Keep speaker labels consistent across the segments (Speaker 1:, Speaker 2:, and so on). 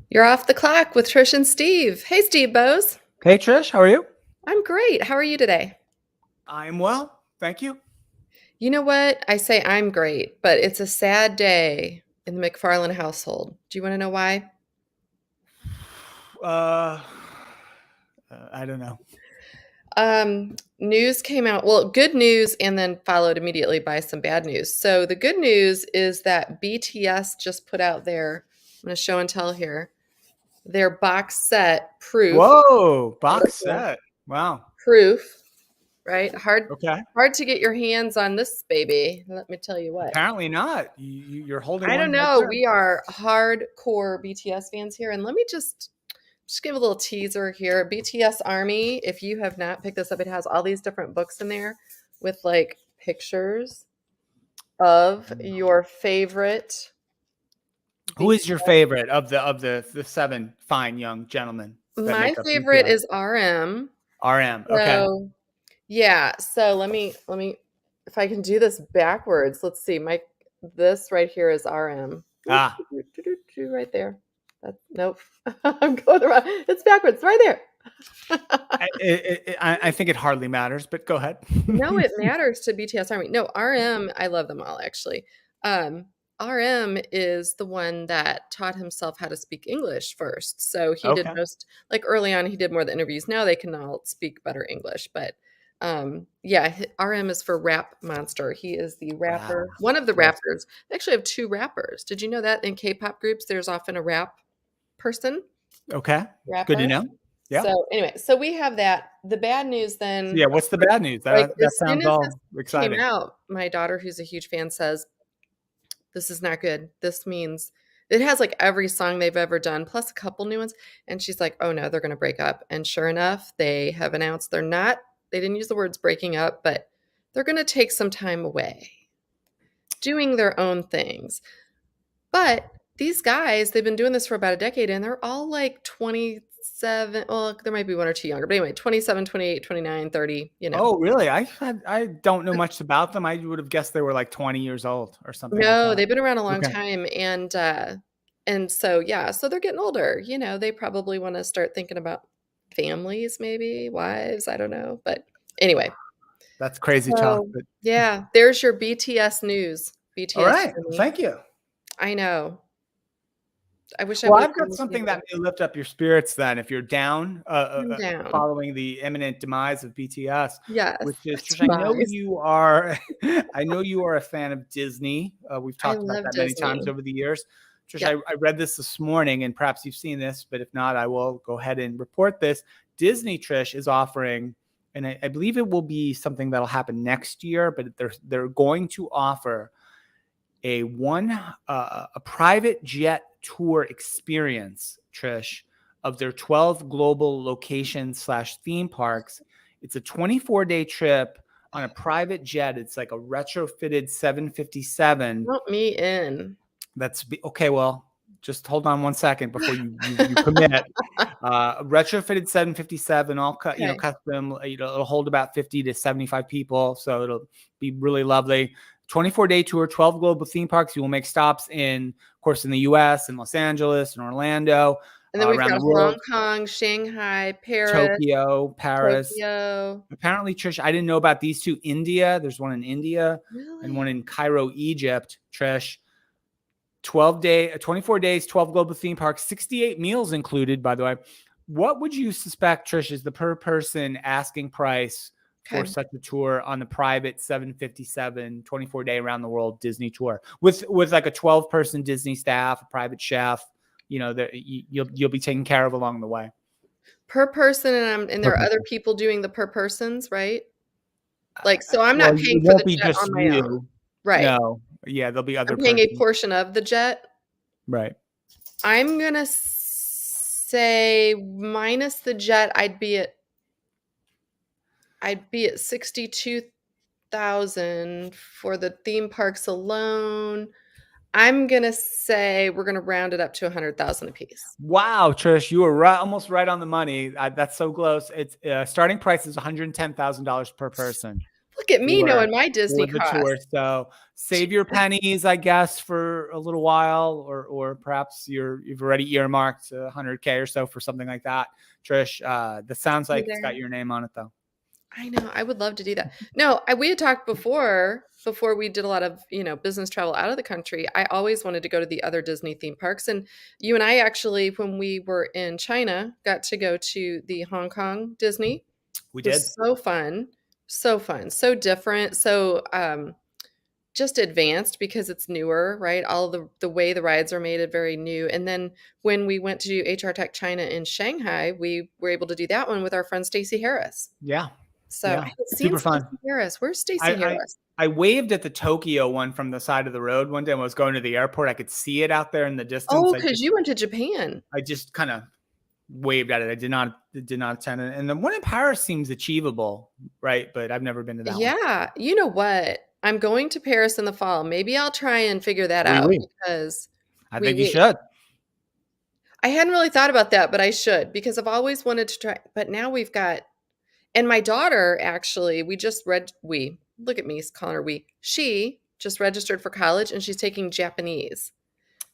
Speaker 1: You're off the clock with Trish and Steve. Hey, Steve Bose.
Speaker 2: Hey Trish, how are you?
Speaker 1: I'm great. How are you today?
Speaker 2: I'm well, thank you.
Speaker 1: You know what? I say I'm great, but it's a sad day in the McFarland household. Do you want to know why?
Speaker 2: Uh, I don't know.
Speaker 1: News came out. Well, good news and then followed immediately by some bad news. So the good news is that BTS just put out I'm going to show and tell here, their box set proof.
Speaker 2: Whoa, box set. Wow.
Speaker 1: Proof, right? Hard
Speaker 2: Okay.
Speaker 1: hard to get your hands on this baby. Let me tell you what.
Speaker 2: Apparently not. You're holding
Speaker 1: I don't
Speaker 2: one right
Speaker 1: know.
Speaker 2: there.
Speaker 1: We are hardcore BTS fans here. And let me just give a little teaser here. BTS Army, if you have not picked this up, it has all these different books in there with like pictures of your favorite
Speaker 2: Who is your
Speaker 1: BTS.
Speaker 2: favorite of the seven fine young gentlemen that
Speaker 1: My
Speaker 2: make up
Speaker 1: favorite
Speaker 2: BTS?
Speaker 1: is RM.
Speaker 2: RM. Okay.
Speaker 1: So yeah, so let me if I can do this backwards. Let's see. This right here is RM.
Speaker 2: Ah,
Speaker 1: Right there. Nope. I'm going around. It's backwards, right there.
Speaker 2: I think it hardly matters, but go ahead.
Speaker 1: No, it matters to BTS Army. No, RM, I love them all actually. Um, RM is the one that taught himself how to speak English first. So he did
Speaker 2: Okay.
Speaker 1: like early on, he did more of the interviews. Now they can all speak better English. But yeah, RM is for Rap Monster. He is the
Speaker 2: Wow.
Speaker 1: rapper, one of the
Speaker 2: Yes.
Speaker 1: rappers. They actually have two rappers. Did you know that in K-pop groups, there's often a rap person,
Speaker 2: Okay. Good to
Speaker 1: rapper?
Speaker 2: know. Yeah.
Speaker 1: So anyway, so we have that. The bad news
Speaker 2: So
Speaker 1: then,
Speaker 2: yeah, what's the bad news?
Speaker 1: like
Speaker 2: That
Speaker 1: as soon
Speaker 2: sounds
Speaker 1: as this
Speaker 2: all
Speaker 1: came
Speaker 2: exciting.
Speaker 1: out, my daughter, who's a huge fan, says, "This is not good. This means it has like every song they've ever done, plus a couple new ones." And she's like, "Oh no, they're gonna break up." And sure enough, they have announced they didn't use the words breaking up, but they're gonna take some time away, doing their own things. But these guys, they've been doing this for about a decade and they're all like 27. Well, there might be one or two younger, but anyway, 27, 28, 29, 30, you know.
Speaker 2: Oh, really? I don't know much about them. I would have guessed they were like 20 years old or something like
Speaker 1: No,
Speaker 2: that.
Speaker 1: they've been around a long
Speaker 2: Okay.
Speaker 1: time and so yeah, so they're getting older. You know, they probably want to start thinking about families, maybe, wives, I don't know. But anyway,
Speaker 2: That's crazy talk.
Speaker 1: so
Speaker 2: But
Speaker 1: yeah, there's your BTS news.
Speaker 2: all
Speaker 1: BTS
Speaker 2: right. Well,
Speaker 1: Army.
Speaker 2: thank you.
Speaker 1: I know. I wish I
Speaker 2: Well,
Speaker 1: would have
Speaker 2: I've got
Speaker 1: been with you,
Speaker 2: something
Speaker 1: but
Speaker 2: that may lift up your spirits then if you're down
Speaker 1: I'm down.
Speaker 2: following the imminent demise of BTS,
Speaker 1: Yes,
Speaker 2: which is
Speaker 1: it's
Speaker 2: Trish, I know
Speaker 1: nice.
Speaker 2: you are I know you are a fan of Disney. We've
Speaker 1: I
Speaker 2: talked about
Speaker 1: love
Speaker 2: that many times
Speaker 1: Disney.
Speaker 2: over the years. Trish,
Speaker 1: Yeah.
Speaker 2: I read this morning, and perhaps you've seen this, but if not, I will go ahead and report this. Disney, Trish, is offering, and I believe it will be something that'll happen next year, but they're going to offer a private jet tour experience, Trish, of their 12 global locations slash theme parks. It's a 24-day trip on a private jet. It's like a retrofitted 757.
Speaker 1: Count me in.
Speaker 2: Okay. Well, just hold on one second before you commit. Retrofitted 757, all
Speaker 1: Okay.
Speaker 2: custom. It'll hold about 50 to 75 people, so it'll be really lovely. 24-day tour, 12 global theme parks. You will make stops of course, in the U.S., in Los Angeles, in Orlando,
Speaker 1: And then we've
Speaker 2: around
Speaker 1: got
Speaker 2: the
Speaker 1: Hong
Speaker 2: world,
Speaker 1: Kong, Shanghai, Paris,
Speaker 2: Tokyo, Paris.
Speaker 1: Tokyo.
Speaker 2: Apparently, Trish, I didn't know about these two. India, there's one in India and one
Speaker 1: Really?
Speaker 2: in Cairo, Egypt. Trish, 24 days, 12 global theme parks, 68 meals included, by the way. What would you suspect, Trish, is the per person asking price for
Speaker 1: Okay.
Speaker 2: such a tour on the private 757 24-day around the world Disney tour with like a 12-person Disney staff, a private chef, that you'll be taken care of along the way?
Speaker 1: Per person, and
Speaker 2: Per
Speaker 1: there are other
Speaker 2: person.
Speaker 1: people doing the per persons, right? Like, so I'm
Speaker 2: Well,
Speaker 1: not
Speaker 2: it
Speaker 1: paying for
Speaker 2: won't
Speaker 1: the
Speaker 2: be
Speaker 1: jet
Speaker 2: just
Speaker 1: on my own.
Speaker 2: you.
Speaker 1: Right.
Speaker 2: No. Yeah, there'll be
Speaker 1: I'm
Speaker 2: other
Speaker 1: paying a
Speaker 2: persons.
Speaker 1: portion of the jet.
Speaker 2: Right.
Speaker 1: I'm gonna say minus the jet, I'd be at 62,000 for the theme parks alone. I'm gonna say we're gonna round it up to 100,000 a piece.
Speaker 2: Wow, Trish, you were right, almost right on the money. That's so close. It's starting price is $110,000 per person.
Speaker 1: Look Look at me
Speaker 2: for
Speaker 1: knowing my Disney
Speaker 2: the tour.
Speaker 1: costs.
Speaker 2: So save your pennies, I guess, for a little while, or perhaps you've already earmarked 100K or so for something like that. Trish, that sounds
Speaker 1: Be
Speaker 2: like it's got
Speaker 1: there.
Speaker 2: your name on it, though.
Speaker 1: I know. I would love to do that. No, we had talked before we did a lot of, business travel out of the country. I always wanted to go to the other Disney theme parks. And you and I actually, when we were in China, got to go to the Hong Kong Disney.
Speaker 2: We
Speaker 1: It
Speaker 2: did.
Speaker 1: was so fun. So fun. So different. So just advanced because it's newer, right? All the way the rides are made are very new. And then when we went to do HR Tech China in Shanghai, we were able to do that one with our friend Stacey Harris.
Speaker 2: Yeah.
Speaker 1: So I
Speaker 2: Yeah.
Speaker 1: haven't seen
Speaker 2: Super fun.
Speaker 1: Stacey Harris. Where's
Speaker 2: I,
Speaker 1: Stacey
Speaker 2: I
Speaker 1: Harris?
Speaker 2: I waved at the Tokyo one from the side of the road one day when I was going to the airport. I could see it out there in the distance.
Speaker 1: Oh, because you went to Japan.
Speaker 2: I just kind of waved at it. I did not attend it. And the one in Paris seems achievable, right? But I've never been to that one.
Speaker 1: Yeah. You know what? I'm going to Paris in the fall. Maybe I'll try and figure that
Speaker 2: Oui,
Speaker 1: out
Speaker 2: oui.
Speaker 1: because
Speaker 2: I
Speaker 1: we
Speaker 2: think you
Speaker 1: we
Speaker 2: should.
Speaker 1: I hadn't really thought about that, but I should because I've always wanted to try. But now we've got, and my daughter actually, we look at me calling her we. She just registered for college and she's taking Japanese.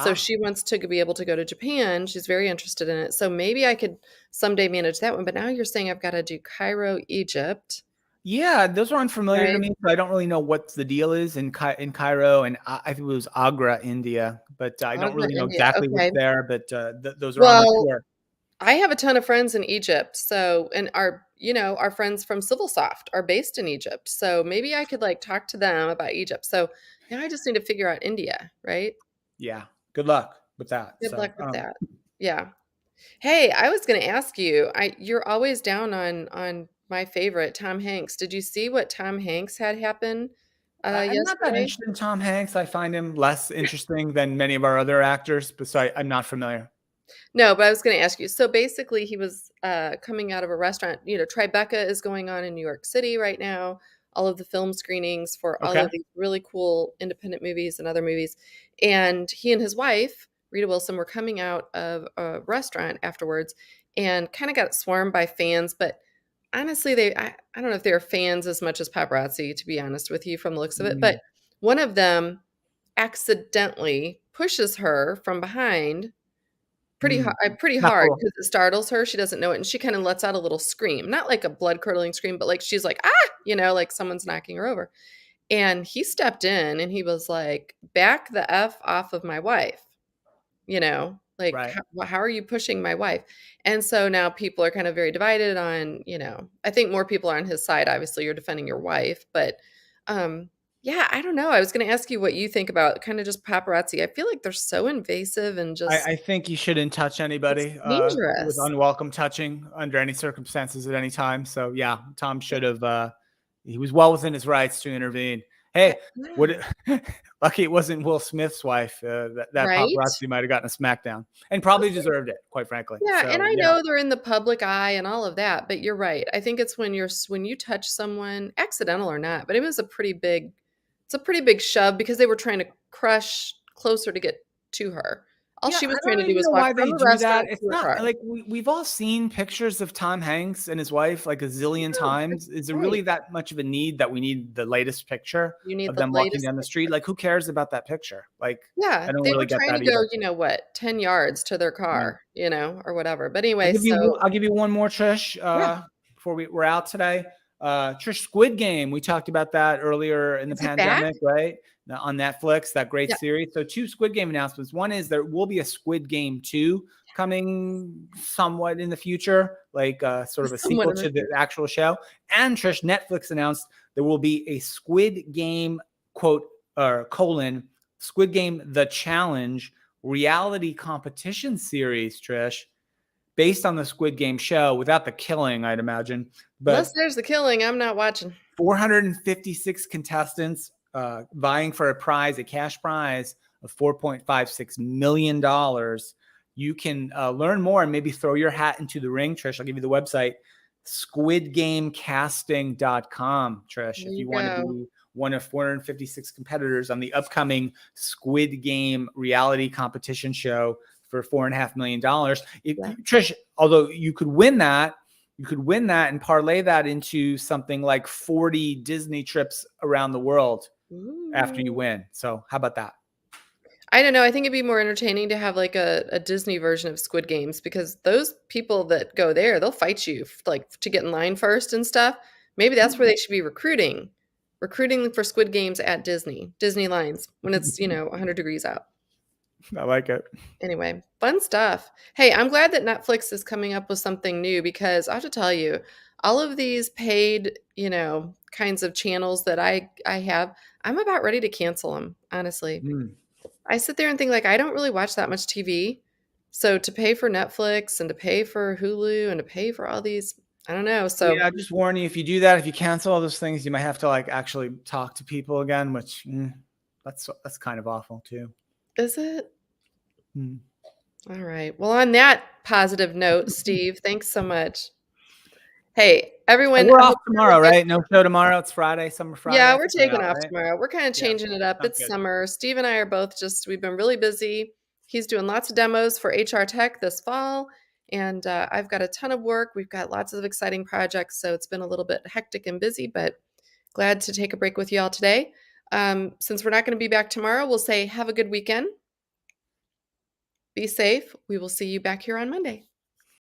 Speaker 1: So
Speaker 2: Ah,
Speaker 1: she wants to be able to go to Japan. She's very interested in it. So maybe I could someday manage that one. But now you're saying I've got to do Cairo, Egypt,
Speaker 2: yeah, those are unfamiliar to
Speaker 1: right?
Speaker 2: me. So I don't really know what the deal is in Cairo, and I think it was Agra, India, but I don't
Speaker 1: Agra,
Speaker 2: really know
Speaker 1: India.
Speaker 2: exactly what's
Speaker 1: Okay.
Speaker 2: there. But those are on the
Speaker 1: Well,
Speaker 2: tour.
Speaker 1: I have a ton of friends in Egypt. So, and our friends from CivilSoft are based in Egypt. So maybe I could like talk to them about Egypt. So now I just need to figure out India, right?
Speaker 2: Yeah, good luck with that.
Speaker 1: Good
Speaker 2: So
Speaker 1: luck with that. Yeah. Hey, I was gonna ask you, you're always down on my favorite, Tom Hanks. Did you see what Tom Hanks had happen,
Speaker 2: I'm not that
Speaker 1: yesterday?
Speaker 2: interested in Tom Hanks. I find him less interesting than many of our other actors, but so I'm not familiar.
Speaker 1: No, but I was gonna ask you. So basically, he was coming out of a restaurant. Tribeca is going on in New York City right now. All of the film screenings for all
Speaker 2: Okay.
Speaker 1: of these really cool independent movies and other movies. And he and his wife, Rita Wilson, were coming out of a restaurant afterwards and kind of got swarmed by fans. But honestly, I don't know if they were fans as much as paparazzi, to be honest with you, from the looks of it. But
Speaker 2: Mm,
Speaker 1: one of them accidentally pushes her from behind
Speaker 2: mm.
Speaker 1: pretty
Speaker 2: Not
Speaker 1: hard
Speaker 2: cool.
Speaker 1: because it startles her, she doesn't know it, and she kinda lets out a little scream, not like a blood-curdling scream, but, like, she's like, "Ah!" Like someone's knocking her over, and he stepped in, and he was like, "Back the F off of my wife," like,
Speaker 2: Right.
Speaker 1: How are you pushing my wife?" And so now people are kind of very divided on, I think more people are on his side, obviously, you're defending your wife, but, yeah, I don't know, I was gonna ask you what you think about kinda just paparazzi. I feel like they're so invasive and just
Speaker 2: I think you shouldn't touch
Speaker 1: it's
Speaker 2: anybody with
Speaker 1: dangerous.
Speaker 2: unwelcome touching under any circumstances at any time. So yeah, Tom should have. He was well within his rights to intervene. Hey, what?
Speaker 1: Yeah,
Speaker 2: Lucky it wasn't Will Smith's wife. That
Speaker 1: right?
Speaker 2: paparazzi might have gotten a smackdown and probably deserved it, quite frankly.
Speaker 1: Yeah, and
Speaker 2: So
Speaker 1: I
Speaker 2: yeah,
Speaker 1: know they're in the public eye and all of that, but you're right. I think it's when you touch someone, accidental or not, but it was a pretty big shove because they were trying to crush closer to get to her. All
Speaker 2: yeah,
Speaker 1: she was
Speaker 2: I
Speaker 1: trying to
Speaker 2: don't
Speaker 1: do
Speaker 2: even
Speaker 1: was
Speaker 2: know
Speaker 1: walk
Speaker 2: why
Speaker 1: from
Speaker 2: they
Speaker 1: the
Speaker 2: do that.
Speaker 1: restaurant
Speaker 2: It's
Speaker 1: to her
Speaker 2: not
Speaker 1: car.
Speaker 2: like we've all seen pictures of Tom Hanks and his wife like a zillion
Speaker 1: No, it's
Speaker 2: times. Is there
Speaker 1: right.
Speaker 2: really that much of a need that we need the latest picture
Speaker 1: You need
Speaker 2: of
Speaker 1: the
Speaker 2: them walking
Speaker 1: latest
Speaker 2: down the street?
Speaker 1: picture.
Speaker 2: Like, who cares about that picture? Like,
Speaker 1: Yeah,
Speaker 2: I don't
Speaker 1: they
Speaker 2: really
Speaker 1: were
Speaker 2: get
Speaker 1: trying to
Speaker 2: that
Speaker 1: go,
Speaker 2: either.
Speaker 1: what, 10 yards to their
Speaker 2: Yeah.
Speaker 1: car, or whatever. But anyway, so
Speaker 2: I'll give you one more, Trish,
Speaker 1: yeah.
Speaker 2: before we're out today. Trish, Squid Game. We talked about that earlier in the
Speaker 1: Is it back?
Speaker 2: pandemic, right? On Netflix, that great
Speaker 1: Yeah.
Speaker 2: series. So two Squid Game announcements. One is there will be a Squid Game 2 coming somewhat in the future, like sort of a
Speaker 1: Someone
Speaker 2: sequel
Speaker 1: in the
Speaker 2: to the actual show. And Trish, Netflix announced there will be a Squid Game quote or colon Squid Game The Challenge reality competition series, Trish, based on the Squid Game show without the killing, I'd imagine.
Speaker 1: unless
Speaker 2: But
Speaker 1: there's the killing, I'm not watching.
Speaker 2: 456 contestants vying for a cash prize of $4.56 million. You can learn more and maybe throw your hat into the ring, Trish. I'll give you the website, squidgamecasting.com, Trish,
Speaker 1: There
Speaker 2: if
Speaker 1: you
Speaker 2: you want to
Speaker 1: go.
Speaker 2: be one of 456 competitors on the upcoming Squid Game reality competition show for $4.5 million.
Speaker 1: Yeah.
Speaker 2: Trish, although you could win that, You could win that and parlay that into something like 40 Disney trips around the world after you
Speaker 1: Ooh.
Speaker 2: win. So how about that?
Speaker 1: I don't know. I think it'd be more entertaining to have like a Disney version of Squid Games because those people that go there, they'll fight you like to get in line first and stuff. Maybe that's where they should be recruiting for Squid Games at Disney lines when it's 100 degrees out.
Speaker 2: I like it.
Speaker 1: Anyway, fun stuff. Hey, I'm glad that Netflix is coming up with something new because I have to tell you, all of these paid, kinds of channels that I have, I'm about ready to cancel them, honestly.
Speaker 2: Mm.
Speaker 1: I sit there and think like I don't really watch that much TV. So to pay for Netflix and to pay for Hulu and to pay for all these, I don't know. So
Speaker 2: Yeah, just warn you, if you do that, if you cancel all those things, you might have to like actually talk to people again, which that's kind of awful too.
Speaker 1: is it?
Speaker 2: Mm.
Speaker 1: All right. Well, on that positive note, Steve, thanks so much. Hey,
Speaker 2: And
Speaker 1: everyone,
Speaker 2: we're
Speaker 1: I
Speaker 2: off
Speaker 1: hope you have
Speaker 2: tomorrow,
Speaker 1: a good.
Speaker 2: right? No show tomorrow. It's Friday, summer Friday.
Speaker 1: Yeah,
Speaker 2: I
Speaker 1: we're
Speaker 2: think we're
Speaker 1: taking
Speaker 2: out,
Speaker 1: off
Speaker 2: right?
Speaker 1: tomorrow. We're kind of
Speaker 2: Yeah,
Speaker 1: changing it up.
Speaker 2: sounds
Speaker 1: It's
Speaker 2: good.
Speaker 1: summer. Steve and I are both we've been really busy. He's doing lots of demos for HR Tech this fall, and I've got a ton of work. We've got lots of exciting projects, so it's been a little bit hectic and busy, but glad to take a break with you all today. Since we're not going to be back tomorrow, we'll say have a good weekend. Be safe. We will see you back here on Monday.